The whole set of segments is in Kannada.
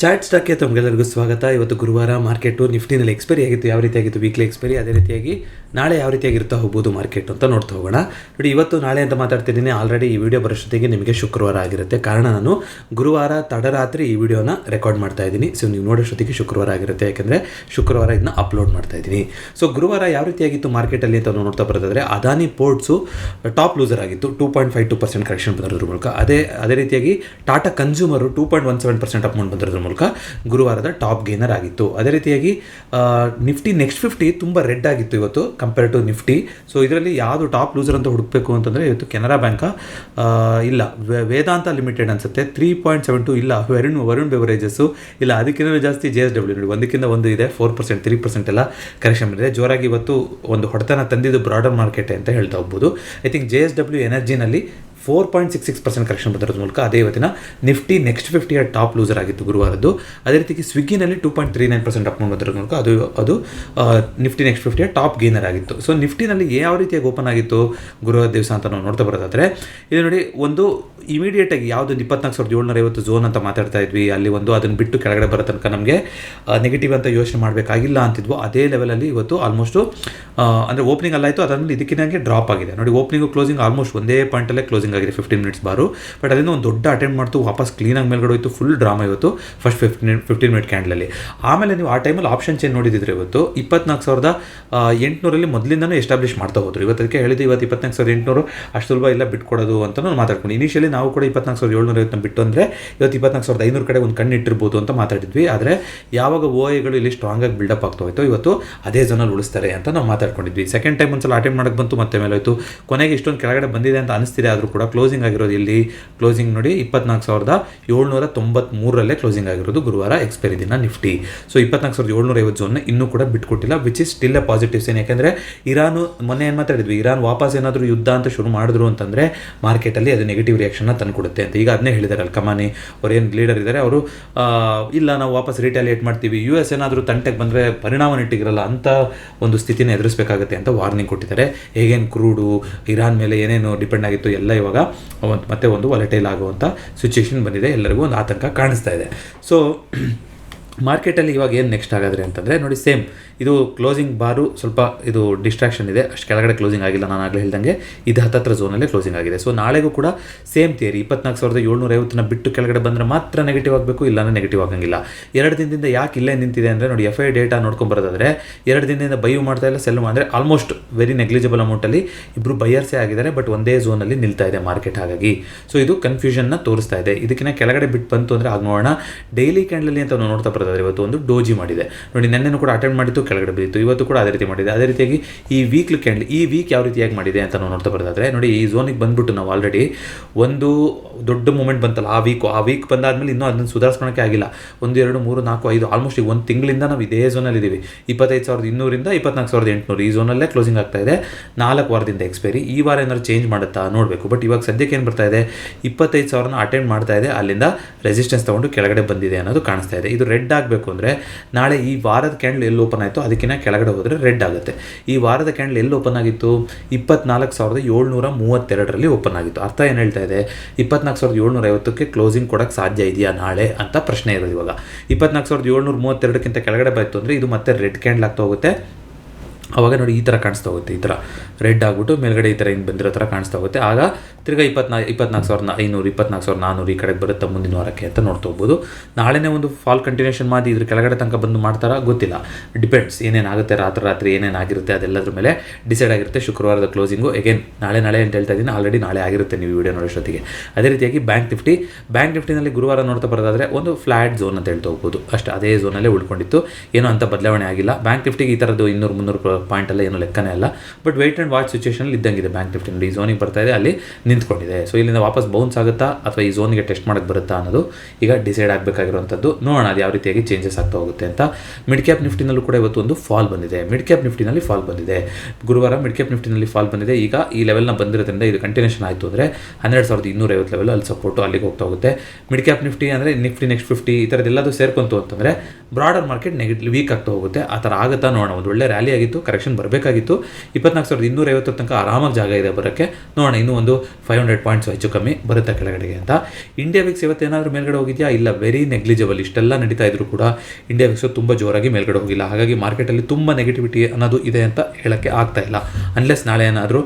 ಚಾಟ್ ಸ್ಟಾಕ್ಗೆ ತಮಗೆಲ್ಲರಿಗೂ ಸ್ವಾಗತ. ಇವತ್ತು ಗುರುವಾರ ಮಾರ್ಕೆಟು ನಿಫ್ಟಿನಲ್ಲಿ ಎಕ್ಸ್ಪೈರಿ ಆಗಿತ್ತು. ಯಾವ ರೀತಿಯಾಗಿತ್ತು ವೀಕ್ಲಿ ಎಕ್ಸ್ಪೈರಿ, ಅದೇ ರೀತಿಯಾಗಿ ನಾಳೆ ಯಾವ ರೀತಿಯಾಗಿರ್ತಾ ಹೋಗ್ಬೋದು ಮಾರ್ಕೆಟ್ ಅಂತ ನೋಡ್ತಾ ಹೋಗೋಣ. ನೋಡಿ, ಇವತ್ತು ನಾಳೆ ಅಂತ ಮಾತಾಡ್ತಿದ್ದೀನಿ. ಆಲ್ರೆಡಿ ಈ ವಿಡಿಯೋ ಬರೋಷ್ಟೊತ್ತಿಗೆ ನಿಮಗೆ ಶುಕ್ರವಾರ ಆಗಿರುತ್ತೆ. ಕಾರಣ ನಾನು ಗುರುವಾರ ತಡರಾತ್ರಿ ಈ ವಿಡಿಯೋನ ರೆಕಾರ್ಡ್ ಮಾಡ್ತಾ ಇದ್ದೀನಿ. ಸೊ ನೀವು ನೋಡೋಷ್ಟೊತ್ತಿಗೆ ಶುಕ್ರವಾರ ಆಗಿರುತ್ತೆ, ಯಾಕೆಂದರೆ ಶುಕ್ರವಾರ ಇದನ್ನ ಅಪ್ಲೋಡ್ ಮಾಡ್ತಾ ಇದ್ದೀನಿ. ಸೊ ಗುರುವಾರ ಯಾವ ರೀತಿಯಾಗಿತ್ತು ಮಾರ್ಕೆಟಲ್ಲಿ ಅಂತ ನೋಡ್ತಾ ಬರೋದಾದರೆ, ಅದಾನಿ ಪೋರ್ಟ್ಸು ಟಾಪ್ ಲೂಸರ್ ಆಗಿತ್ತು. 2.52% ಕರೆಕ್ಷನ್ ಬಂದಿರೋದ್ರ ಮೂಲಕ. ಅದೇ ರೀತಿಯಾಗಿ ಟಾಟಾ ಕನ್ಸ್ಯೂಮರು 2.17% ಅಪ್ ಬಂದಿರೋದ್ರ ಮೂಲಕ ಗುರುವಾರದ ಟಾಪ್ ಗೇನರ್ ಆಗಿತ್ತು. ಅದೇ ರೀತಿಯಾಗಿ ನಿಫ್ಟಿ ನೆಕ್ಸ್ಟ್ 50 ತುಂಬ ರೆಡ್ ಆಗಿತ್ತು ಇವತ್ತು ಕಂಪೇರ್ ಟು ನಿಫ್ಟಿ. ಸೊ ಇದರಲ್ಲಿ ಯಾವುದು ಟಾಪ್ ಲೂಸರ್ ಅಂತ ಹುಡುಕಬೇಕು ಅಂತಂದರೆ ಇವತ್ತು ಕೆನರಾ ಬ್ಯಾಂಕ್ ಇಲ್ಲ, ವೇದಾಂತ ಲಿಮಿಟೆಡ್ ಅನ್ಸುತ್ತೆ 3.72, ಇಲ್ಲ ವರುಣ್ ಬೆವರೇಜಸ್ಸು ಇಲ್ಲ, ಅದಕ್ಕಿಂತ ಜಾಸ್ತಿ JSW ನೋಡಿ, ಒಂದಕ್ಕಿಂತ ಒಂದು ಇದೆ 4%, 3% ಎಲ್ಲ ಕರೆಕ್ಷನ್ ಬಂದಿದೆ. ಜೋರಾಗಿ ಇವತ್ತು ಒಂದು ಹೊಡೆತನ ತಂದಿದ್ದು ಬ್ರಾಡರ್ ಮಾರ್ಕೆಟ್ ಅಂತ ಹೇಳ್ತಾ ಹೋಗ್ಬೋದು. ಐ ಥಿಂಕ್ JSW ಎನರ್ಜಿನಲ್ಲಿ 4.66% ಕರೆಕ್ಷನ್ ಬಂದಿರೋದ್ರ ಮೂಲಕ ಅದೇ ಇವತ್ತಿನ ನಿಫ್ಟಿ ನೆಕ್ಸ್ಟ್ 50 ಟಾಪ್ ಲೂಸರ್ ಆಗಿತ್ತು ಗುರುವಾರದ್ದು. ಅದೇ ರೀತಿ ಸ್ವಿಗ್ಗಿನಲ್ಲಿ 2.39% ಅಪ್ ಬಂದಿರೋದ್ರ ಮೂಲಕ ಅದು ನಿಫ್ಟಿ ನೆಕ್ಸ್ಟ್ 50 ಟಾಪ್ ಗೇನರ್ ಆಗಿತ್ತು. ಸೊ ನಿಫ್ಟಿನಲ್ಲಿ ಯಾವ ರೀತಿಯಾಗಿ ಓಪನ್ ಆಗಿತ್ತು ಗುರುವಾರ ದಿವಸ ಅಂತ ನಾವು ನೋಡ್ತಾ ಬರೋದಾದರೆ, ಇದು ನೋಡಿ, ಒಂದು ಇಮಿಡಿಯೇಟಾಗಿ ಯಾವುದೊಂದು 24,750 ಝೋನ್ ಅಂತ ಮಾತಾಡ್ತಾ ಇದ್ವಿ, ಅಲ್ಲಿ ಒಂದು ಅದನ್ನು ಬಿಟ್ಟು ಕೆಳಗಡೆ ಬರೋ ತನಕ ನಮಗೆ ನೆಗೆಟಿವ್ ಅಂತ ಯೋಚನೆ ಮಾಡಬೇಕಾಗಿಲ್ಲ ಅಂತಿದ್ವು. ಅದೇ ಲೆವೆಲಲ್ಲಿ ಇವತ್ತು ಆಲ್ಮೋಸ್ಟು ಅಂದರೆ ಓಪನಿಂಗ್ ಅಲ್ಲಾಯಿತು, ಅದಾದಮೇಲೆ ಇದಕ್ಕಿಂತ ಡ್ರಾಪ್ ಆಗಿದೆ. ನೋಡಿ, ಓಪನಿಂಗು ಕ್ಲೋಸಿಂಗ್ ಆಲ್ಮೋಸ್ಟ್ ಒಂದೇ ಪಾಯಿಂಟಲ್ಲೇ ಕ್ಲೋಸಿಂಗ್ ಆಗಿದೆ 15 ಮಿನಿಟ್ಸ್ ಬಾರು. ಬಟ್ ಅದರಿಂದ ಒಂದು ದೊಡ್ಡ ಅಟೆಂಡ್ ಮಾಡ್ತು, ವಾಪಸ್ ಕ್ಲೀನಾಗಿ ಮೇಲ್ಗಡೆ ಹೋಯಿತು. ಫುಲ್ ಡ್ರಾಮಾ ಇವತ್ತು ಫಸ್ಟ್ 15 ಮಿನಿಟ್ ಕ್ಯಾಂಡಲಲ್ಲಿ. ಆಮೇಲೆ ನೀವು ಆ ಟೈಮಲ್ಲಿ ಆಪ್ಷನ್ ಚೇಂಜ್ ನೋಡಿದ್ರೆ ಇವತ್ತು 24,800 ಮೊದಲಿಂದನೂ ಎಸ್ಟಾಬ್ಲಿಷ್ ಮಾಡ್ತಾ ಹೋದ್ರು. ಇವತ್ತು ಅದಕ್ಕೆ ಹೇಳಿದ್ದು, ಇವತ್ತು 24,800 ಅಷ್ಟು ಸುಲಭ ಇಲ್ಲ ಬಿಟ್ಕೊಡೋದು ಅಂತ ನಾವು ಮಾತಾಡ್ಕೊಂಡು, ಇನಿಷಿಯಲಿ ನಾವು ಕೂಡ 24,750 ಬಿಟ್ಟು ಅಂದರೆ ಇವತ್ತು 24,500 ಕಡೆ ಒಂದು ಕಣ್ಣು ಇಟ್ಟಿರ್ಬೋದು ಅಂತ ಮಾತಾಡಿದ್ವಿ. ಆದರೆ ಯಾವಾಗ OIಗಳು ಇಲ್ಲಿ ಸ್ಟ್ರಾಂಗ್ ಆಗಿ ಬಿಲ್ಡಪ್ ಆಗ್ತಾ ಹೋಯ್ತು, ಇವತ್ತು ಅದೇ ಝೋನಲ್ಲಿ ಉಳಿಸ್ತಾರೆ ಅಂತ ನಾವು ಮಾತಾಡ್ಕೊಂಡಿದ್ವಿ. ಸೆಕೆಂಡ್ ಟೈಮ್ ಒಂದ್ಸಲ ಅಟೆಂಡ್ ಮಾಡೋಕ್ಕೆ ಬಂತು, ಮತ್ತೆ ಮೇಲೆ ಹೋಯ್ತು. ಕೊನೆಗೆ ಇಷ್ಟೊಂದು ಕೆಳಗಡೆ ಬಂದಿದೆ ಅಂತ ಅನಿಸ್ತಿದೆ. ಆದರೂ ಕೂಡ ಕ್ಲೋಸಿಂಗ್ ಆಗಿರೋದು ಇಲ್ಲಿ, ಕ್ಲೋಸಿಂಗ್ ನೋಡಿ 24,793 ಕ್ಲೋಸಿಂಗ್ ಆಗಿರೋದು ಗುರುವಾರ ಎಕ್ಸ್ಪೈರಿ ದಿನ ನಿಫ್ಟಿ. ಸೊ 24,750 ಝೋನ್ನ ಇನ್ನೂ ಕೂಡ ಬಿಟ್ಕೊಟ್ಟಿಲ್ಲ, which is still a positive sign. ಯಾಕೆಂದರೆ ಇರಾನು ಮೊನ್ನೆ ಏನು ಮಾತಾಡಿದ್ವಿ, ಇರಾನ್ ವಾಪಸ್ ಏನಾದರೂ ಯುದ್ಧ ಅಂತ ಶುರು ಮಾಡಿದ್ರು ಅಂತಂದರೆ ಮಾರ್ಕೆಟಲ್ಲಿ ಅದು ನೆಗೆಟಿವ್ ರಿಯಾಕ್ಷನ್ನ ತಂದುಕೊಡುತ್ತೆ ಅಂತ. ಈಗ ಅದನ್ನೇ ಹೇಳಿದ್ದಾರೆ ಕಮಾನಿ ಅವ್ರು, ಏನು ಲೀಡರ್ ಇದ್ದಾರೆ ಅವರು, ಇಲ್ಲ ನಾವು ವಾಪಸ್ ರಿಟ್ಯಾಲಿಯೇಟ್ ಮಾಡ್ತೀವಿ, US ಏನಾದರೂ ತಂಟೆಗೆ ಬಂದರೆ ಪರಿಣಾಮ ನೆಟ್ಟಿಗಿರಲ್ಲ ಅಂತ ಒಂದು ಸ್ಥಿತಿನ ಎದುರಿಸಬೇಕಾಗುತ್ತೆ ಅಂತ ವಾರ್ನಿಂಗ್ ಕೊಟ್ಟಿದ್ದಾರೆ. ಹೇಗೇನು ಕ್ರೂಡು ಇರಾನ್ ಮೇಲೆ ಏನೇನು ಡಿಪೆಂಡ್ ಆಗಿತ್ತು ಎಲ್ಲ ಇವಾಗ ಮತ್ತೆ ಒಂದು ವಾಲಟೈಲ್ ಆಗುವಂಥ ಸಿಚುವೇಶನ್ ಬಂದಿದೆ. ಎಲ್ಲರಿಗೂ ಒಂದು ಆತಂಕ ಕಾಣಿಸ್ತಾ ಇದೆ. ಸೊ ಮಾರ್ಕೆಟಲ್ಲಿ ಇವಾಗ ಏನು ನೆಕ್ಸ್ಟ್ ಆಗಾದ್ರೆ ಅಂತಂದರೆ ನೋಡಿ, ಸೇಮ್ ಇದು ಕ್ಲೋಸಿಂಗ್ ಬಾರು ಸ್ವಲ್ಪ ಇದು ಡಿಸ್ಟ್ರಾಕ್ಷನ್ ಇದೆ, ಅಷ್ಟು ಕೆಳಗಡೆ ಕ್ಲೋಸಿಂಗ್ ಆಗಿಲ್ಲ. ನಾನು ಆಗಲೇ ಹೇಳ್ದಂಗೆ ಇದು ಹತ್ತತ್ರ ಝೋನಲ್ಲೇ ಕ್ಲೋಸಿಂಗ್ ಆಗಿದೆ. ಸೊ ನಾಳೆಗೂ ಕೂಡ ಸೇಮ್ ಥಿಯರಿ, 24,750 ಬಿಟ್ಟು ಕೆಳಗಡೆ ಬಂದರೆ ಮಾತ್ರ ನೆಗೆಟಿವ್ ಆಗಬೇಕು, ಇಲ್ಲಾಂದರೆ ನೆಗೆಟಿವ್ ಆಗಂಗಿಲ್ಲ. 2 ದಿನದಿಂದ ಯಾಕೆ ಇಲ್ಲೇ ನಿಂತಿದೆ ಅಂದರೆ ನೋಡಿ, FI ಡೇಟಾ ನೋಡ್ಕೊಂಬರೋದಾದರೆ 2 ದಿನದಿಂದ ಬೈ ಮಾಡ್ತಾ ಇಲ್ಲ, ಸೆಲ್ ಅಂದರೆ ಆಲ್ಮೋಸ್ಟ್ ವೆರಿ ನೆಗ್ಲಿಜಿಬಲ್ ಅಮೌಂಟಲ್ಲಿ ಇಬ್ಬರು ಬೈಯರ್ಸೇ ಆಗಿದ್ದಾರೆ. ಬಟ್ ಒಂದೇ ಝೋನಲ್ಲಿ ನಿಲ್ತಾ ಇದೆ ಮಾರ್ಕೆಟ್. ಹಾಗಾಗಿ ಸೊ ಇದು ಕನ್ಫ್ಯೂಷನ್ನ ತೋರಿಸ್ತಾ ಇದೆ. ಇದಕ್ಕಿಂತ ಕೆಳಗಡೆ ಬಿಟ್ಟು ಬಂತು ಅಂದರೆ ಆಗ ನೋಡೋಣ. ಡೈಲಿ ಕ್ಯಾಂಡಲಲ್ಲಿ ಅಂತ ನಾವು ನೋಡ್ತಾ ಬರೋದಾದ್ರೆ ಇವತ್ತು ಒಂದು ಡೋಜಿ ಮಾಡಿದೆ ನೋಡಿ, ನೆನ್ನೆನೂ ಕೂಡ ಅಟೆಂಡ್ ಮಾಡಿತ್ತು, ಕೆಳಗಡೆ ಬಿದ್ದಿತ್ತು. ಇವತ್ತು ಕೂಡ ಅದೇ ರೀತಿ ಮಾಡಿದೆ. ಅದೇ ರೀತಿಯಾಗಿ ಈ ವೀಕ್ಲಿ ಕ್ಯಾಂಡಲ್, ಈ ವೀಕ್ ಯಾವ ರೀತಿಯಾಗಿ ಮಾಡಿದೆ ಅಂತ ನಾವು ನೋಡ್ತಾ ಬರೋದಾದರೆ ನೋಡಿ, ಈ ಝೋನಿಗೆ ಬಂದ್ಬಿಟ್ಟು ನಾವು ಆಲ್ರೆಡಿ ಒಂದು ದೊಡ್ಡ ಮೂಮೆಂಟ್ ಬಂತಲ್ಲ ಆ ವೀಕ್ ಬಂದಾದ್ಮೇಲೆ ಇನ್ನೂ ಅದನ್ನು ಸುಧಾರಿಸ್ಕೊಳಕ್ಕೆ ಆಗಿಲ್ಲ. 1, 2, 3, 4, 5 ಆಲ್ಮೋಸ್ಟ್ ಈಗ 1 ತಿಂಗಳಿಂದ ನಾವು ಇದೇ ಝೋನಲ್ಲಿ ಇದ್ದೀವಿ. 25,200 24,800 ಈ ಝೋನಲ್ಲೇ ಕ್ಲೋಸಿಂಗ್ ಆಗ್ತಾ ಇದೆ. 4 ವಾರದಿಂದ ಎಕ್ಸ್ಪೈರಿ. ಈ ವಾರ ಏನಾದ್ರು ಚೇಂಜ್ ಮಾಡುತ್ತಾ ನೋಡಬೇಕು. ಬಟ್ ಇವಾಗ ಸದ್ಯಕ್ಕೆ ಏನು ಬರ್ತಾ ಇದೆ, 25,000 ಅಟೆಂಡ್ ಮಾಡ್ತಾ ಇದೆ, ಅಲ್ಲಿಂದ ರೆಸಿಸ್ಟೆನ್ಸ್ ತೊಗೊಂಡು ಕೆಳಗಡೆ ಬಂದಿದೆ ಅನ್ನೋದು ಕಾಣಿಸ್ತಾ ಇದೆ. ಇದು ರೆಡ್ ಆಗಬೇಕು ಅಂದರೆ ನಾಳೆ ಈ ವಾರದ ಕ್ಯಾಂಡಲ್ ಎಲ್ಲಿ ಓಪನ್ ಆಯಿತು ಅದಕ್ಕಿಂತ ಕೆಳಗಡೆ ಹೋದರೆ ರೆಡ್ ಆಗುತ್ತೆ. ಈ ವಾರದ ಕ್ಯಾಂಡಲ್ ಎಲ್ಲಿ ಓಪನ್ ಆಗಿತ್ತು, 24,732 ಓಪನ್ ಆಗಿತ್ತು. ಅರ್ಥ ಏನು ಹೇಳ್ತಾ ಇದೆ, 24,750 ಕ್ಲೋಸಿಂಗ್ ಕೊಡೋಕ್ಕೆ ಸಾಧ್ಯ ಇದೆಯಾ ನಾಳೆ ಅಂತ ಪ್ರಶ್ನೆ ಇರೋದು. ಇವಾಗ 24,732 ಕೆಳಗಡೆ ಬಂತು ಅಂದರೆ ಇದು ಮತ್ತೆ ರೆಡ್ ಕ್ಯಾಂಡಲ್ ಆಗ್ತಾ ಹೋಗುತ್ತೆ. ಆವಾಗ ನೋಡಿ ಈ ಥರ ಕಾಣಿಸ್ತಾ ಹೋಗುತ್ತೆ, ಈ ಥರ ರೆಡ್ ಆಗಿಬಿಟ್ಟು ಮೇಲ್ಗಡೆ ಈ ಥರ ಹಿಂಗೆ ಬಂದಿರೋ ಥರ ಕಾಣಿಸ್ತಾ ಹೋಗುತ್ತೆ. ಆಗ ತಿರ್ಗಾ 24,500 24,400 ಈ ಕಡೆಗೆ ಬರುತ್ತೆ ಮುಂದಿನ ವಾರಕ್ಕೆ ಅಂತ ನೋಡ್ತಾ ಹೋಗ್ಬೋದು. ನಾಳೆನೇ ಒಂದು ಫಾಲ್ ಕಂಟಿನ್ಯೂಷನ್ ಮಾಡಿ ಇದ್ರ ಕೆಳಗಡೆ ತನಕ ಬಂದು ಮಾಡ್ತಾರಾ ಗೊತ್ತಿಲ್ಲ, ಡಿಪೆಂಡ್ಸ್ ಏನೇನಾಗುತ್ತೆ, ರಾತ್ರಿ ಏನೇನಾಗಿರುತ್ತೆ ಅದೆಲ್ಲದ್ರ ಮೇಲೆ ಡಿಸೈಡ್ ಆಗಿರುತ್ತೆ. ಶುಕ್ರವಾರದ ಕ್ಲೋಸಿಂಗು ಎಗೇನ್ ನಾಳೆ ಅಂತ ಹೇಳ್ತಾ ಇದ್ದೀನಿ, ಆಲ್ರೆಡಿ ನಾಳೆ ಆಗಿರುತ್ತೆ ನೀವು ವಿಡಿಯೋ ನೋಡೋಷ್ಟೊತ್ತಿಗೆ. ಅದೇ ರೀತಿಯಾಗಿ ಬ್ಯಾಂಕ್ ನಿಫ್ಟಿನಲ್ಲಿ ಗುರುವಾರ ನೋಡ್ತಾ ಬರೋದಾದರೆ ಒಂದು ಫ್ಲಾಟ್ ಝೋನ್ ಅಂತ ಹೇಳ್ತಾ ಹೋಗ್ಬೋದು. ಅಷ್ಟು ಅದೇ ಝೋನಲ್ಲೇ ಉಳ್ಕೊಂಡಿತ್ತು, ಏನೋ ಅಂತ ಬದಲಾವಣೆ ಆಗಿಲ್ಲ. ಬ್ಯಾಂಕ್ ನಿಫ್ಟಿಗೆ ಈ ಥರದ್ದು 200-300 ಪಾಯಿಂಟ್ ಎಲ್ಲ ಏನೋ ಲೆಕ್ಕನೇ ಅಲ್ಲ. ಬಟ್ ವೆಯ್ಟ್ ಆ್ಯಂಡ್ ವಾಚ್ ಸಿಚುವೇಷನಲ್ಲಿ ಇದ್ದಂಗಿದೆ ಬ್ಯಾಂಕ್ ನಿಫ್ಟಿ. ನೋಡಿ, ಈ ಝೋನಿಗೆ ಬರ್ತಾ ಇದೆ, ಅಲ್ಲಿ ನಿಂತ್ಕೊಂಡಿದೆ. ಸೊ ಇಲ್ಲಿಂದ ವಾಪಸ್ ಬೌನ್ಸ್ ಆಗುತ್ತಾ ಅಥವಾ ಈ ಝೋನಿಗೆ ಟೆಸ್ಟ್ ಮಾಡೋಕ್ಕೆ ಬರುತ್ತಾ ಅನ್ನೋದು ಈಗ ಡಿಸೈಡ್ ಆಗಬೇಕಾಗಿರುವಂಥದ್ದು. ನೋಡೋಣ ಅದು ಯಾವ ರೀತಿಯಾಗಿ ಚೇಂಜಸ್ ಆಗ್ತಾ ಹೋಗುತ್ತೆ ಅಂತ. ಮಿಡ್ ಕ್ಯಾಪ್ ನಿಫ್ಟಿನಲ್ಲೂ ಕೂಡ ಇವತ್ತು ಒಂದು ಫಾಲ್ ಬಂದಿದೆ. ಗುರುವಾರ ಮಿಡ್ ಕ್ಯಾಪ್ ನಿಫ್ಟಿನಲ್ಲಿ ಫಾಲ್ ಬಂದಿದೆ. ಈಗ ಈ ಲೆವೆಲ್ನ ಬಂದಿರೋದ್ರಿಂದ ಇದು ಕಂಟಿನ್ಯೂಷನ್ ಆಯಿತು ಅಂದರೆ 12,250 ಲೆವೆಲ್ ಅಲ್ಲಿ ಸಪೋರ್ಟು ಅಲ್ಲಿಗೆ ಹೋಗ್ತಾ ಹೋಗುತ್ತೆ. ಮಿಡ್ ಕ್ಯಾಪ್ ನಿಫ್ಟಿ ಅಂದರೆ ನಿಫ್ಟಿ ನೆಕ್ಸ್ಟ್ 50 ಈ ಥರದ್ದೆಲ್ಲದು ಸೇರ್ಕೊಂತು ಅಂತಂದರೆ ಬ್ರಾಡರ್ ಮಾರ್ಕೆಟ್ ವೀಕ್ ಆಗ್ತಾ ಹೋಗುತ್ತೆ. ಆ ಥರ ಆಗುತ್ತಾ ನೋಡೋಣ. ಒಂದು ಒಳ್ಳೆ ರ್ಯಾಲಿ ಆಗಿತ್ತು, ಕರೆಕ್ಷನ್ ಬರಬೇಕಾಗಿತ್ತು. 24,250 ತನಕ ಆರಾಮಾಗಿ ಜಾಗ ಇದೆ ಬರೋಕ್ಕೆ. ನೋಡೋಣ, ಇನ್ನೂ ಒಂದು 500 ಪಾಯಿಂಟ್ಸ್ ಹೆಚ್ಚು ಕಮ್ಮಿ ಬರುತ್ತೆ ಕೆಳಗಡೆಗೆ ಅಂತ. ಇಂಡಿಯಾ ವಿಕ್ಸ್ ಇವತ್ತೇನಾದರೂ ಮೇಲ್ಗಡೆ ಹೋಗಿದೆಯಾ? ಇಲ್ಲ, ವೆರಿ ನೆಗ್ಲಿಜಿಬಲ್. ಇಷ್ಟೆಲ್ಲ ನಡೀತಾ ಇದ್ರು ಕೂಡ ಇಂಡಿಯಾ ವಿಕ್ಸ್ ತುಂಬ ಜೋರಾಗಿ ಮೇಲ್ಗಡೆ ಹೋಗಿಲ್ಲ. ಹಾಗಾಗಿ ಮಾರ್ಕೆಟಲ್ಲಿ ತುಂಬ ನೆಗೆಟಿವಿಟಿ ಅನ್ನೋದು ಇದೆ ಅಂತ ಹೇಳೋಕ್ಕೆ ಆಗ್ತಾ ಇಲ್ಲ. ಅನ್ಲೆಸ್ ನಾಳೆ ಏನಾದರೂ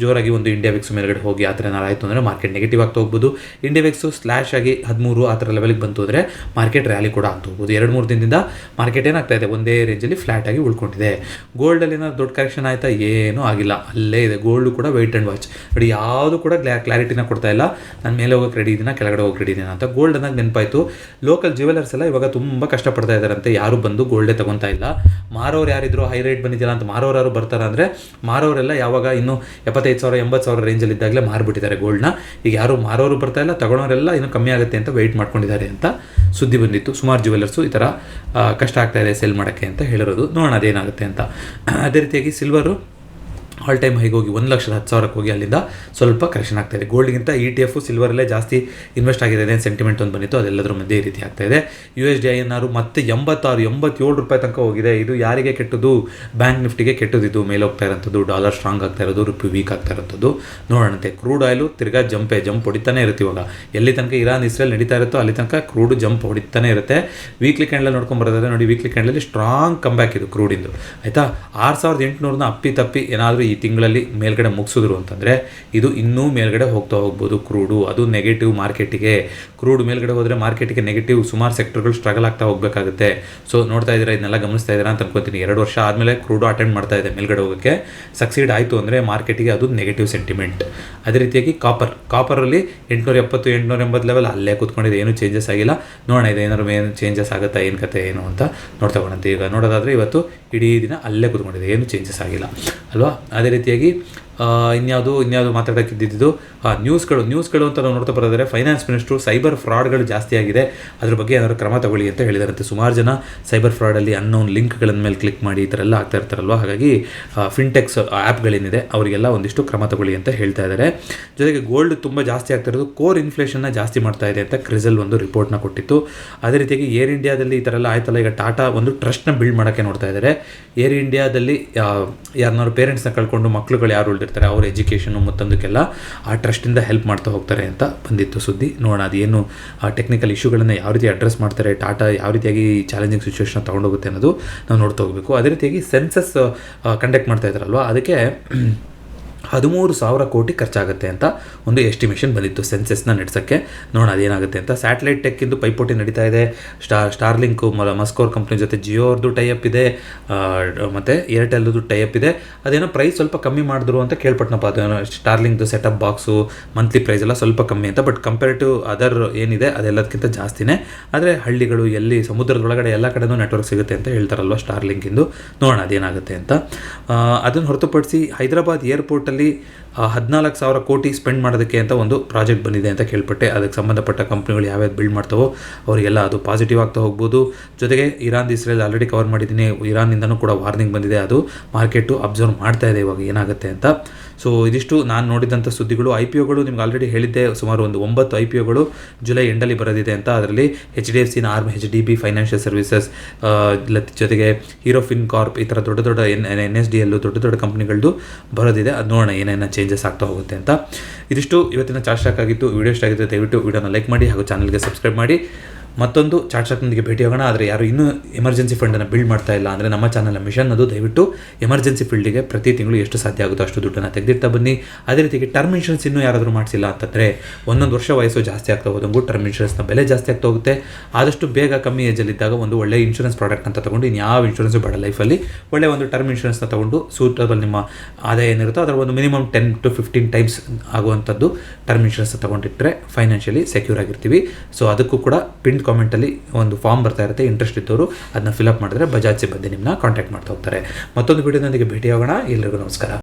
ಜೋರಾಗಿ ಒಂದು ಇಂಡಿಯಾ ವಿಕ್ಸ್ ಮೇಲ್ಗಡೆ ಹೋಗಿ ಆ ಥರ ಏನಾರು ಆಯಿತು ಅಂದರೆ ಮಾರ್ಕೆಟ್ ನೆಗೆಟಿವ್ ಆಗ್ತಾ ಹೋಗ್ಬೋದು. ಇಂಡಿಯಾ ವಿಕ್ಸು ಸ್ಲ್ಯಾಶ್ ಆಗಿ 13 ಆ ಥರ ಲೆವೆಲ್ಗೆ ಬಂತು ಅಂದರೆ ಮಾರ್ಕೆಟ್ ರ್ಯಾಲಿ ಕೂಡ ಆಗ್ತಾ ಹೋಗ್ಬೋದು. 2-3 ದಿನದಿಂದ ಮಾರ್ಕೆಟ್ ಏನಾಗ್ತಾ ಇದೆ, ಒಂದೇ ರೇಂಜಲ್ಲಿ ಫ್ಲಾಟ್ ಆಗಿ ಉಳ್ಕೊಂಡಿದೆ. ಗೋಲ್ಡಲ್ಲಿ ಏನಾದ್ರು ದೊಡ್ಡ ಕರೆಕ್ಷನ್ ಆಯಿತಾ? ಏನೂ ಆಗಿಲ್ಲ, ಅಲ್ಲೇ ಇದೆ. ಗೋಲ್ಡು ಕೂಡ ವೆಯ್ಟ್ ಆ್ಯಂಡ್ ವಾಚ್ ನೋಡಿ, ಯಾವುದು ಕೂಡ ಕ್ಲಾರಿಟಿನ ಕೊಡ್ತಾ ಇಲ್ಲ. ನಾನು ಮೇಲೆ ಹೋಗೋಕೆ ರೆಡಿ ಇದೀನ, ಕೆಳಗಡೆ ಹೋಗಿ ರೆಡಿ ಇದೀನ ಅಂತ. ಗೋಲ್ಡ್ ಅನ್ನೋದು ನೆನಪಾಯಿತು. ಲೋಕಲ್ ಜ್ಯುವೆಲರ್ಸ್ ಎಲ್ಲ ಇವಾಗ ತುಂಬ ಕಷ್ಟಪಡ್ತಾ ಇದ್ದಾರಂತೆ. ಯಾರು ಬಂದು ಗೋಲ್ಡೇ ತಗೊತಾ ಇಲ್ಲ. ಮಾರೋರು ಯಾರಿದ್ರು ಹೈ ರೇಟ್ ಬಂದಿದ್ದಿಲ್ಲ ಅಂತ ಮಾರೋರು ಯಾರು ಬರ್ತಾರೆ ಅಂದರೆ ಮಾರೋರೆಲ್ಲ ಯಾವಾಗ ಇನ್ನೂ 75,000 80,000 ರೇಂಜಲ್ಲಿ ಇದ್ದಾಗಲೇ ಮಾರಿಬಿಟ್ಟಿದ್ದಾರೆ ಗೋಲ್ಡ್ನ. ಈಗ ಯಾರು ಮಾರೋರು ಬರ್ತಾ ಇಲ್ಲ, ತಗೊಳೋರೆಲ್ಲ ಇನ್ನೂ ಕಮ್ಮಿ ಆಗುತ್ತೆ ಅಂತ ವೆಯ್ಟ್ ಮಾಡ್ಕೊಂಡಿದ್ದಾರೆ ಅಂತ ಸುದ್ದಿ ಬಂದಿತ್ತು. ಸುಮಾರು ಜ್ಯುವೆಲರ್ಸು ಈ ಥರ ಕಷ್ಟ ಆಗ್ತಾ ಇದೆ ಸೆಲ್ ಮಾಡೋಕ್ಕೆ ಅಂತ ಹೇಳಿರೋದು. ನೋಡೋಣ ಅದೇನಾಗುತ್ತೆ ಅಂತ. ಅದೇ ರೀತಿಯಾಗಿ ಸಿಲ್ವರು ಆಲ್ ಟೈಮ್ ಹೈಗೆ ಹೋಗಿ 1,10,000 ಹೋಗಿ ಅಲ್ಲಿಂದ ಸ್ವಲ್ಪ ಕರೆಕ್ಷನ್ ಆಗ್ತಾ ಇದೆ. ಗೋಲ್ಡ್ಗಿಂತ ETF ಸಿಲ್ವರಲ್ಲೇ ಜಾಸ್ತಿ ಇನ್ವೆಸ್ಟ್ ಆಗಿದೆ ಸೆಂಟಿಮೆಂಟ್ ಒಂದು ಬಂದಿತ್ತು, ಅದೆಲ್ಲದರ ಮಧ್ಯೆ ಈ ರೀತಿ ಆಗ್ತಾ ಇದೆ. USD INR ಮತ್ತೆ 86-87 ರೂಪಾಯಿ ತನಕ ಹೋಗಿದೆ. ಇದು ಯಾರಿಗೆ ಕೆಟ್ಟದ್ದು? ಬ್ಯಾಂಕ್ ನಿಫ್ಟಿಗೆ ಕೆಟ್ಟದ್ದು. ಇದು ಮೇಲೆ ಹೋಗ್ತಾ ಇರೋಂಥದ್ದು, ಡಾಲರ್ ಸ್ಟ್ರಾಂಗ್ ಆಗ್ತಾ ಇರೋದು, ರುಪಿ ವೀಕ್ ಆಗ್ತಾ ಇರೋಂಥದ್ದು ನೋಡೋಣಂತೆ. ಕ್ರೂಡ್ ಆಯಿಲು ತಿರ್ಗಾ ಜಂಪ್ ಹೊಡಿತಾನೆ ಇರುತ್ತೆ. ಇವಾಗ ಎಲ್ಲಿ ತನಕ ಇರಾನ್ ಇಸ್ರೇಲ್ ನಡೀತಾ ಇರುತ್ತೋ ಅಲ್ಲಿ ತನಕ ಕ್ರೂಡ್ ಜಂಪ್ ಹೊಡಿತಾನೆ ಇರುತ್ತೆ. ವೀಕ್ಲಿ ಕ್ಯಾಂಡಲ್ ನೋಡ್ಕೊಂಡು ಬರೋದಾದ್ರೆ ನೋಡಿ, ವೀಕ್ಲಿ ಕ್ಯಾಂಡಲ್ಲಿ ಸ್ಟ್ರಾಂಗ್ ಕಮ್ ಬ್ಯಾಕ್ ಇದು ಕ್ರೂಡಿಂದು, ಆಯಿತಾ. 6,800 ಅಪ್ಪಿ ಏನಾದರೂ ಈ ತಿಂಗಳಲ್ಲಿ ಮೇಲ್ಗಡೆ ಮುಗಿಸಿದ್ರು ಅಂತಂದರೆ ಇದು ಇನ್ನೂ ಮೇಲ್ಗಡೆ ಹೋಗ್ಬೋದು ಕ್ರೂಡು. ಅದು ನೆಗೆಟಿವ್ ಮಾರ್ಕೆಟಿಗೆ. ಕ್ರೂಡ್ ಮೇಲ್ಗಡೆ ಹೋದರೆ ಮಾರ್ಕೆಟಿಗೆ ನೆಗೆಟಿವ್. ಸುಮಾರು ಸೆಕ್ಟರ್ಗಳು ಸ್ಟ್ರಗಲ್ ಆಗ್ತಾ ಹೋಗಬೇಕಾಗುತ್ತೆ. ಸೊ ನೋಡ್ತಾ ಇದ್ದೀರಾ, ಇದನ್ನೆಲ್ಲ ಗಮನಿಸ್ತಾ ಇದ್ದೀರಾ ಅಂತ ಅನ್ಕೊತೀನಿ. 2 ವರ್ಷ ಆದಮೇಲೆ ಕ್ರೂಡು ಅಟೆಂಡ್ ಮಾಡ್ತಾ ಇದೆ ಮೇಲ್ಗಡೆ ಹೋಗೋಕ್ಕೆ. ಸಕ್ಸೀಡ್ ಆಯಿತು ಅಂದರೆ ಮಾರ್ಕೆಟಿಗೆ ಅದು ನೆಗೆಟಿವ್ ಸೆಂಟಿಮೆಂಟ್. ಅದೇ ರೀತಿಯಾಗಿ ಕಾಪರಲ್ಲಿ 870-880 ಲೆವೆಲ್ ಅಲ್ಲೇ ಕೂತ್ಕೊಂಡಿದೆ, ಏನೂ ಚೇಂಜಸ್ ಆಗಿಲ್ಲ. ನೋಡೋಣ ಇದು ಏನಾದ್ರು ಚೇಂಜಸ್ ಆಗುತ್ತಾ, ಏನು ಕತೆ ಏನು ಅಂತ ನೋಡ್ತಾ ಹೋಗೋಣಂತೆ. ಈಗ ನೋಡೋದಾದರೆ ಇವತ್ತು ಇಡೀ ದಿನ ಅಲ್ಲೇ ಕೂತ್ಕೊಂಡಿದೆ, ಏನು ಚೇಂಜಸ್ ಆಗಿಲ್ಲ ಅಲ್ವಾ. ಅದೇ ರೀತಿಯಾಗಿ ಇನ್ಯಾವುದು ಮಾತಾಡೋಕ್ಕಿದ್ದು ನ್ಯೂಸ್ಗಳು ಅಂತ ನಾವು ನೋಡ್ತಾ ಬರೋದಾದ್ರೆ, ಫೈನಾನ್ಸ್ ಮಿನಿಸ್ಟ್ರು ಸೈಬರ್ ಫ್ರಾಡ್ಗಳು ಜಾಸ್ತಿ ಆಗಿದೆ, ಅದ್ರ ಬಗ್ಗೆ ಏನಾದ್ರು ಕ್ರಮ ತಗೊಳ್ಳಿ ಅಂತ ಹೇಳಿದಾರಂತೆ. ಸುಮಾರು ಜನ ಸೈಬರ್ ಫ್ರಾಡಲ್ಲಿ ಅನ್ನೋನ್ ಲಿಂಕ್ಗಳ ಮೇಲೆ ಕ್ಲಿಕ್ ಮಾಡಿ ಈ ಥರ ಎಲ್ಲ ಆಗ್ತಾ ಇರ್ತಾರಲ್ವ. ಹಾಗಾಗಿ ಫಿನ್ಟೆಕ್ಸ್ ಆ್ಯಪ್ಗಳೇನಿದೆ ಅವರಿಗೆಲ್ಲ ಒಂದಿಷ್ಟು ಕ್ರಮ ತಗೊಳ್ಳಿ ಅಂತ ಹೇಳ್ತಾ ಇದ್ದಾರೆ. ಜೊತೆಗೆ ಗೋಲ್ಡ್ ತುಂಬ ಜಾಸ್ತಿ ಆಗ್ತಾ ಇರೋದು ಕೋರ್ ಇನ್ಫ್ಲೇಷನ್ನ ಜಾಸ್ತಿ ಮಾಡ್ತಾ ಇದೆ ಅಂತ ಕ್ರಿಸಲ್ ಒಂದು ರಿಪೋರ್ಟ್ನ ಕೊಟ್ಟಿತ್ತು. ಅದೇ ರೀತಿಯಾಗಿ ಏರ್ ಇಂಡಿಯಾದಲ್ಲಿ ಈ ಥರ ಎಲ್ಲ ಆಯ್ತಲ್ಲ, ಈಗ ಟಾಟಾ ಒಂದು ಟ್ರಸ್ಟ್ನ ಬಿಲ್ಡ್ ಮಾಡೋಕ್ಕೆ ನೋಡ್ತಾ ಇದ್ದಾರೆ. ಏರ್ ಇಂಡಿಯಾದಲ್ಲಿ ಯಾರನ್ನಾರು ಪೇರೆಂಟ್ಸ್ನ ಕಳ್ಕೊಂಡು ಮಕ್ಕಳುಗಳು ಯಾರು ಉಳಿದಿರ್ತಾರೆ ಅವ್ರ ಎಜುಕೇಷನು ಮತ್ತೊಂದಕ್ಕೆಲ್ಲ ಆ ಟ್ರಸ್ಟಿಂದ ಹೆಲ್ಪ್ ಮಾಡ್ತಾ ಹೋಗ್ತಾರೆ ಅಂತ ಬಂದಿತ್ತು ಸುದ್ದಿ. ನೋಡೋಣ ಅದೇನು ಟೆಕ್ನಿಕಲ್ ಇಶ್ಯೂಗಳನ್ನು ಯಾವ ರೀತಿ ಅಡ್ರೆಸ್ ಮಾಡ್ತಾರೆ, ಟಾಟಾ ಯಾವ ರೀತಿಯಾಗಿ ಚಾಲೆಂಜಿಂಗ್ ಸಿಚುವೇಷನ್ ತೊಗೊಂಡೋಗುತ್ತೆ ಅನ್ನೋದು ನಾವು ನೋಡ್ತಾ ಹೋಗಬೇಕು. ಅದೇ ರೀತಿಯಾಗಿ ಸೆನ್ಸಸ್ ಕಂಡಕ್ಟ್ ಮಾಡ್ತಾ ಇದ್ದಾರಲ್ವ, ಅದಕ್ಕೆ 13,000 ಕೋಟಿ ಖರ್ಚಾಗುತ್ತೆ ಅಂತ ಒಂದು ಎಸ್ಟಿಮೇಷನ್ ಬಂದಿತ್ತು ಸೆನ್ಸಸ್ನ ನಡೆಸೋಕ್ಕೆ. ನೋಡೋಣ ಅದೇನಾಗುತ್ತೆ ಅಂತ. ಸ್ಯಾಟಲೈಟ್ ಟೆಕ್ಕಿಂದು ಪೈಪೋಟಿ ನಡೀತಾ ಇದೆ. ಸ್ಟಾರ್ಲಿಂಕು ಮಸ್ಕೋರ್ ಕಂಪ್ನಿ ಜೊತೆ ಜಿಯೋ ಅವ್ರದ್ದು ಟೈಅಪ್ ಇದೆ, ಮತ್ತು ಏರ್ಟೆಲ್ದು ಟೈಅಪ್ ಇದೆ. ಅದೇನೋ ಪ್ರೈಸ್ ಸ್ವಲ್ಪ ಕಮ್ಮಿ ಮಾಡಿದ್ರು ಅಂತ ಕೇಳ್ಪಟ್ನಪ್ಪ. ಅದೇನೋ ಸ್ಟಾರ್ಲಿಂಕ್ದು ಸೆಟಪ್ ಬಾಕ್ಸು ಮಂತ್ಲಿ ಪ್ರೈಸ್ ಎಲ್ಲ ಸ್ವಲ್ಪ ಕಮ್ಮಿ ಅಂತ. ಬಟ್ ಕಂಪೇರ್ ಟು ಅದರ್ ಏನಿದೆ ಅದೆಲ್ಲದಕ್ಕಿಂತ ಜಾಸ್ತಿನೇ. ಆದರೆ ಹಳ್ಳಿಗಳು ಎಲ್ಲಿ ಸಮುದ್ರದೊಳಗಡೆ ಎಲ್ಲ ಕಡೆನೂ ನೆಟ್ವರ್ಕ್ ಸಿಗುತ್ತೆ ಅಂತ ಹೇಳ್ತಾರಲ್ವ ಸ್ಟಾರ್ಲಿಂಕಿಂದು. ನೋಡೋಣ ಅದೇನಾಗುತ್ತೆ ಅಂತ. ಅದನ್ನು ಹೊರತುಪಡಿಸಿ ಹೈದರಾಬಾದ್ ಏರ್ಪೋರ್ಟಲ್ಲಿ 14,000 ಕೋಟಿ ಸ್ಪೆಂಡ್ ಮಾಡೋದಕ್ಕೆ ಅಂತ ಒಂದು ಪ್ರಾಜೆಕ್ಟ್ ಬಂದಿದೆ ಅಂತ ಕೇಳ್ಪಟ್ಟೆ. ಅದಕ್ಕೆ ಸಂಬಂಧಪಟ್ಟ ಕಂಪ್ನಿಗಳು ಯಾವ್ಯಾವ್ದು ಬಿಲ್ಡ್ ಮಾಡ್ತಾವೋ ಅವರಿಗೆಲ್ಲ ಅದು ಪಾಸಿಟಿವ್ ಆಗ್ತಾ ಹೋಗ್ಬೋದು. ಜೊತೆಗೆ ಇರಾನ್ ಇಸ್ರೇಲ್ ಆಲ್ರೆಡಿ ಕವರ್ ಮಾಡಿದ್ದೀನಿ. ಇರಾನಿಂದನೂ ಕೂಡ ವಾರ್ನಿಂಗ್ ಬಂದಿದೆ, ಅದು ಮಾರ್ಕೆಟು ಅಬ್ಸರ್ವ್ ಮಾಡ್ತಾ ಇದೆ ಇವಾಗ ಏನಾಗುತ್ತೆ ಅಂತ. ಸೊ ಇದಿಷ್ಟು ನಾನು ನೋಡಿದಂಥ ಸುದ್ದಿಗಳು. IPOಗಳು ನಿಮ್ಗೆ ಆಲ್ರೆಡಿ ಹೇಳಿದ್ದೆ, ಸುಮಾರು ಒಂದು 9 IPOಗಳು ಜುಲೈ ಎಂಡಲ್ಲಿ ಬರೋದಿದೆ ಅಂತ. ಅದರಲ್ಲಿ HDFC, arm, HDB financial services, ಜೊತೆಗೆ ಹೀರೋ ಫಿನ್ ಕಾರ್ಪ್, ಈ ಥರ ದೊಡ್ಡ NSDL ದೊಡ್ಡ ಕಂಪ್ನಿಗಳದ್ದು ಬರೋದಿದೆ. ಅದು ನೋಡೋಣ ಏನೇನು ಚೇಂಜಸ್ ಆಗ್ತಾ ಹೋಗುತ್ತೆ ಅಂತ. ಇದಿಷ್ಟು ಇವತ್ತಿನ ಚಾರ್ಟ್ ಸ್ಟಾಕ್ ಆಗಿತ್ತು. ವಿಡಿಯೋ ಇಷ್ಟ ಆಗಿತ್ತು ದಯವಿಟ್ಟು ವಿಡಿಯೋನ ಲೈಕ್ ಮಾಡಿ ಹಾಗೂ ಚಾನಲ್ಗೆ ಸಬ್ಸ್ಕ್ರೈಬ್ ಮಾಡಿ. ಮತ್ತೊಂದು ಚಾರ್ಟ್ ಸ್ಟಾಕ್ನೊಂದಿಗೆ ಭೇಟಿ ಹೋಗೋಣ. ಆದರೆ ಯಾರು ಇನ್ನೂ ಎಮರ್ಜೆನ್ಸಿ ಫಂಡನ್ನು ಬಿಲ್ಡ್ ಮಾಡ್ತಾ ಇಲ್ಲ ಅಂದರೆ ನಮ್ಮ ಚಾನಲ್ನ ಮಿಷನ್ ಅದು, ದಯವಿಟ್ಟು ಎಮರ್ಜೆನ್ಸಿ ಫೀಲ್ಡಿಗೆ ಪ್ರತಿ ತಿಂಗಳು ಎಷ್ಟು ಸಾಧ್ಯ ಆಗುತ್ತೋ ಅಷ್ಟು ದುಡ್ಡನ್ನು ತೆಗೆದಿರ್ತಾ ಬನ್ನಿ. ಅದೇ ರೀತಿಗೆ ಟರ್ಮ್ ಇನ್ಶೂರೆನ್ಸ್ ಇನ್ನೂ ಯಾರಾದರೂ ಮಾಡಿಸಿಲ್ಲ ಅಂತಂದರೆ, 1 ವರ್ಷ ವಯಸ್ಸು ಜಾಸ್ತಿ ಆಗ್ತಾ ಹೋದಂಗೂ ಟರ್ಮ್ ಇನ್ಶೂರೆನ್ಸ್ನ ಬೆಲೆ ಜಾಸ್ತಿ ಆಗ್ತಾ ಹೋಗುತ್ತೆ. ಆದಷ್ಟು ಬೇಗ ಕಮ್ಮಿ ಏಜಲ್ಲಿದ್ದಾಗ ಒಂದು ಒಳ್ಳೆ ಇನ್ಶೂರೆನ್ಸ್ ಪ್ರಾಡಕ್ಟ್ ಅಂತ ತೊಗೊಂಡು, ಇನ್ಯಾವ ಇನ್ಶೂರೆನ್ಸು ಬೇಡ ಲೈಫಲ್ಲಿ, ಒಳ್ಳೆ ಒಂದು ಟರ್ಮ್ ಇನ್ಶೂರೆನ್ಸ್ನ ತೊಗೊಂಡು ಸೂಟಬಲ್ ನಿಮ್ಮ ಆದಾಯ ಏನಿರುತ್ತೋ ಅದರ ಒಂದು ಮಿನಿಮಮ್ 10 to 15 ಟೈಮ್ಸ್ ಆಗುವಂಥದ್ದು ಟರ್ಮ್ ಇನ್ಶೂರೆನ್ಸ್ ತೊಗೊಂಡಿಟ್ಟರೆ ಫೈನಾನ್ಷಿಯಲಿ ಸೆಕ್ಯೂರ್ ಆಗಿರ್ತೀವಿ. ಸೊ ಅದಕ್ಕೂ ಕೂಡ ಪಿನ್ ಕಾಮೆಂಟಲ್ಲಿ ಒಂದು ಫಾರ್ಮ್ ಬರ್ತಾ ಇರುತ್ತೆ, ಇಂಟ್ರೆಸ್ಟ್ ಇದ್ದವರು ಅದನ್ನ ಫಿಲಪ್ ಮಾಡಿದ್ರೆ ಬಜಾಜ್ ಸಿಬ್ಬಂದಿ ನಿಮ್ಮನ್ನ ಕಾಂಟ್ಯಾಕ್ಟ್ ಮಾಡ್ತಾ ಹೋಗ್ತಾರೆ. ಮತ್ತೊಂದು ವಿಡಿಯೋದೊಂದಿಗೆ ಭೇಟಿ ಆಗೋಣ. ಎಲ್ಲರಿಗೂ ನಮಸ್ಕಾರ.